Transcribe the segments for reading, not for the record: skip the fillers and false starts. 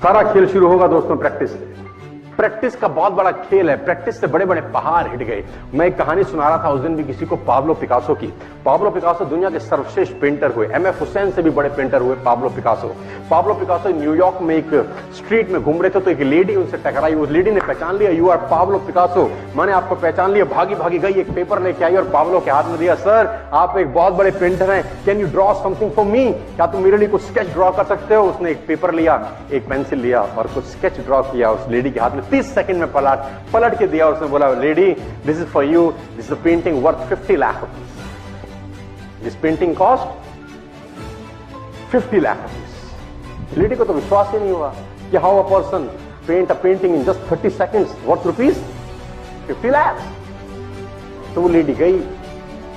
सारा खेल शुरू होगा दोस्तों प्रैक्टिस से। प्रैक्टिस का बहुत बड़ा खेल है। प्रैक्टिस से बड़े बड़े पहाड़ हिट गए। मैं एक कहानी सुना रहा था उस दिन भी किसी को, पाब्लो पिकासो की। पाब्लो पिकासो दुनिया के सर्वश्रेष्ठ पेंटर हुए। एमएफ हुसैन से भी बड़े पेंटर हुए Pablo Picasso. Pablo Picasso New York में एक स्ट्रीट में घूम रहे थे तो एक लेडी उनसे टकराई। उस लेडी ने पहचान लिया, यू आर पाब्लो पिकासो, मैंने आपको पहचान लिया। भागी भागी गई, एक पेपर लेके आई और पाब्लो के हाथ में दिया। सर आप एक बहुत बड़े पेंटर हैं, can you draw something for me, क्या तुम मेरे लिए कुछ स्केच ड्रॉ कर सकते हो। उसने एक पेपर लिया, एक पेंसिल लिया और कुछ स्केच ड्रॉ किया उस लेडी के हाथ में। 30 सेकंड में पलट के दिया। उसने बोला, lady this is for you, this is a painting worth 50 lakh rupees. This painting cost 50 lakh rupees. Lady को तो विश्वास ही नहीं हुआ कि how a person paint a painting in just 30 seconds worth rupees 50 lakh. तो वो लेडी गई,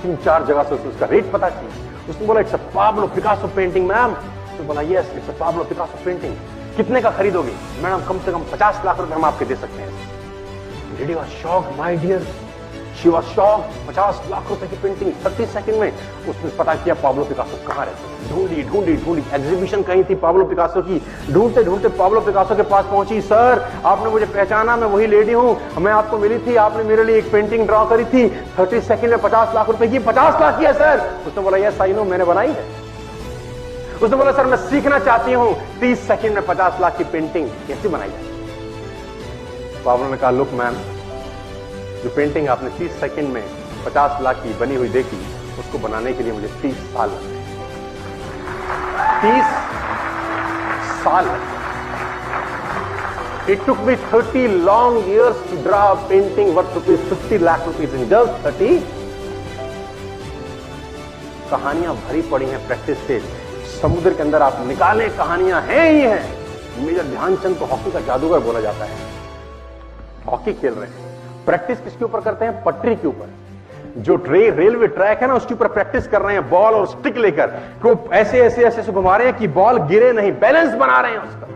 3-4 जगह से उसका रेट पता किया। उसने बोला, it's a Pablo Picasso painting ma'am. तो बोला, yes it's a Pablo Picasso painting. कितने का खरीदोगे? मैडम कम से कम 50 लाख रुपए हम आपके दे सकते हैं। Lady was shocked, my dear, she was shocked. 50 lakh रुपए की पेंटिंग 30 सेकंड में। उसने पता किया पाब्लो पिकासो कहां रहते हैं। ढूंढी ढूंढी ढूंढी, एग्जीबिशन कहीं थी पाब्लो पिकासो की। ढूंढते ढूंढते पाब्लो पिकासो के पास पहुंची। सर आपने मुझे पहचाना, मैं वही लेडी हूं, मैं आपको मिली थी, आपने मेरे लिए एक पेंटिंग ड्रॉ करी थी 30 सेकंड में 50 लाख रुपए की। 50 लाख की है सर। उसने बोला, यस आई नो, मैंने बनाई है। उसने बोला, सर मैं सीखना चाहती हूं 30 सेकंड में 50 लाख की पेंटिंग कैसे बनाई जाए। पाब्लो ने कहा, लुक मैम, जो पेंटिंग आपने 30 सेकंड में 50 लाख की बनी हुई देखी, उसको बनाने के लिए मुझे 30 साल लगे। 30 साल लगे। It took me 30 long years to draw a painting worth rupees 50 lakh rupees in just 30। कहानियां भरी पड़ी हैं प्रैक्टिस से। समुद्र के अंदर आप निकाले, कहानियां हैं ही हैं। मेजर ध्यानचंद को हॉकी का जादूगर बोला जाता है। हॉकी खेल रहे हैं, प्रैक्टिस किसके ऊपर करते हैं? पटरी के ऊपर। जो रेलवे ट्रैक है ना, उसके ऊपर प्रैक्टिस कर रहे हैं बॉल और स्टिक लेकर। को ऐसे ऐसे ऐसे से घुमा रहे हैं कि बॉल गिरे नहीं, बैलेंस बना रहे हैं उसका।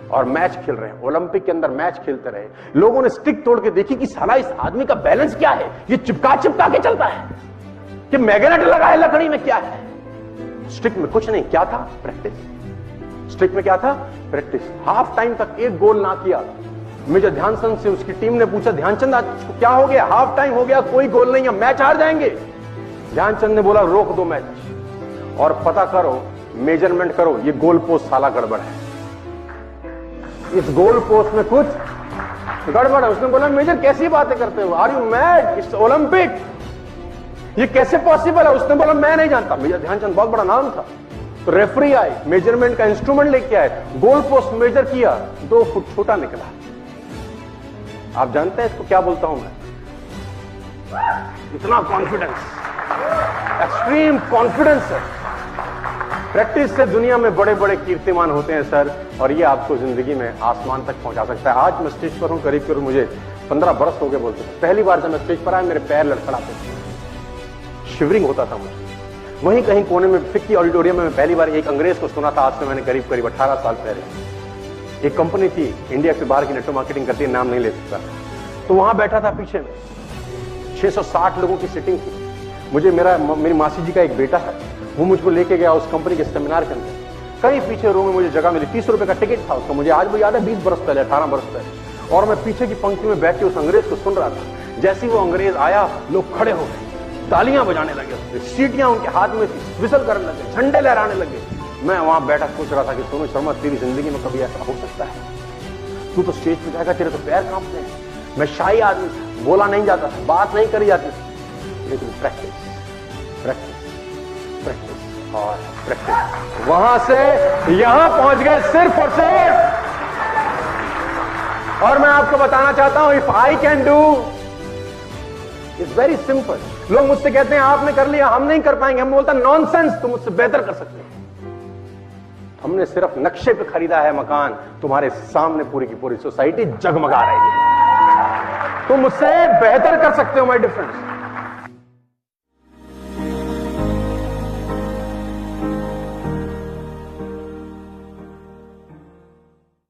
और मैच खेल रहे हैं। ओलंपिक के अंदर मैच खेलते रहे। लोगों ने स्टिक तोड़ के देखी कि साला इस आदमी का बैलेंस क्या है, ये चिपका चिपका के चलता है कि मैग्नेट लगा है लकड़ी में, क्या है। स्टिक में कुछ नहीं, क्या था? प्रैक्टिस। स्टिक में क्या था? प्रैक्टिस। हाफ टाइम तक एक गोल ना किया। मेजर ध्यानचंद से उसकी टीम ने पूछा, ध्यानचंद आज क्या हो गया? हाफ टाइम हो गया, कोई गोल नहीं है, मैच हार जाएंगे। ध्यानचंद ने बोला, रोक दो मैच और पता करो, मेजरमेंट करो, ये गोल पोस्ट साला गड़बड़ है, इस गोल पोस्ट में कुछ गड़बड़ है। उसने बोला, मेजर कैसी बातें करते हो, are you mad, it's Olympic, ये कैसे पॉसिबल है? उसने बोला, मैं नहीं जानता। मेजर ध्यानचंद बहुत बड़ा नाम था। तो रेफरी आए, मेजरमेंट का इंस्ट्रूमेंट लेके आए, गोल पोस्ट मेजर किया, 2 फुट छोटा निकला। आप जानते हैं इसको क्या बोलता हूं मैं? इतना कॉन्फिडेंस, एक्सट्रीम कॉन्फिडेंस है। प्रैक्टिस से दुनिया में बड़े बड़े कीर्तिमान होते हैं सर, और ये आपको जिंदगी में आसमान तक पहुंचा सकता है। आज मैं स्टेज पर हूं, करीब करीब मुझे 15 बरस हो गए बोलते थे। पहली बार जब मैं स्टेज पर आया, मेरे पैर लड़खड़ाते थे, शिवरिंग होता था मुझे। वहीं कहीं कोने में फिक्की ऑडिटोरियम में मैं पहली बार एक अंग्रेज को सुना था। आज से मैंने करीब करीब 18 साल पहले। एक कंपनी थी इंडिया से बाहर की, नेटवर्क मार्केटिंग करती है, नाम नहीं ले सकता। तो वहां बैठा था पीछे में, 660 लोगों की सीटिंग थी। मुझे मेरी मासी जी का एक बेटा है, वो मुझको लेके गया उस कंपनी के सेमिनार के अंदर। कहीं पीछे रो में मुझे जगह मिली। 30 रुपए का टिकट था उसका, मुझे आज भी याद है, 20 बरस पहले, 18 बरस पहले। और मैं पीछे की पंक्ति में बैठ के उस अंग्रेज को सुन रहा था। जैसे ही वो अंग्रेज आया, लोग खड़े हो गए, तालियां बजाने लगे, सीटियां उनके हाथ में थी, विसल करने लगे, झंडे लहराने लगे। मैं वहां बैठा सोच रहा था कि सोनू शर्मा, तेरी जिंदगी में कभी ऐसा हो सकता है? तू तो स्टेज पे जाएगा, तेरे तो पैर कांपते हैं। मैं शाही आदमी था, बोला नहीं जाता था, बात नहीं करी जाती थी, लेकिन प्रैक्टिस प्रैक्टिस प्रैक्टिस और प्रैक्टिस, वहां से यहां पहुंच गए सिर्फ और सिर्फ। और मैं आपको बताना चाहता हूं, if I can do, it's very simple. लोग मुझसे कहते हैं आपने कर लिया, हम नहीं कर पाएंगे। हम बोलता नॉनसेंस, तुम मुझसे बेहतर कर सकते हो। हमने सिर्फ नक्शे पे खरीदा है मकान, तुम्हारे सामने पूरी की पूरी सोसाइटी जगमगा रही है। तुम मुझसे बेहतर कर सकते हो, माय डिफरेंस।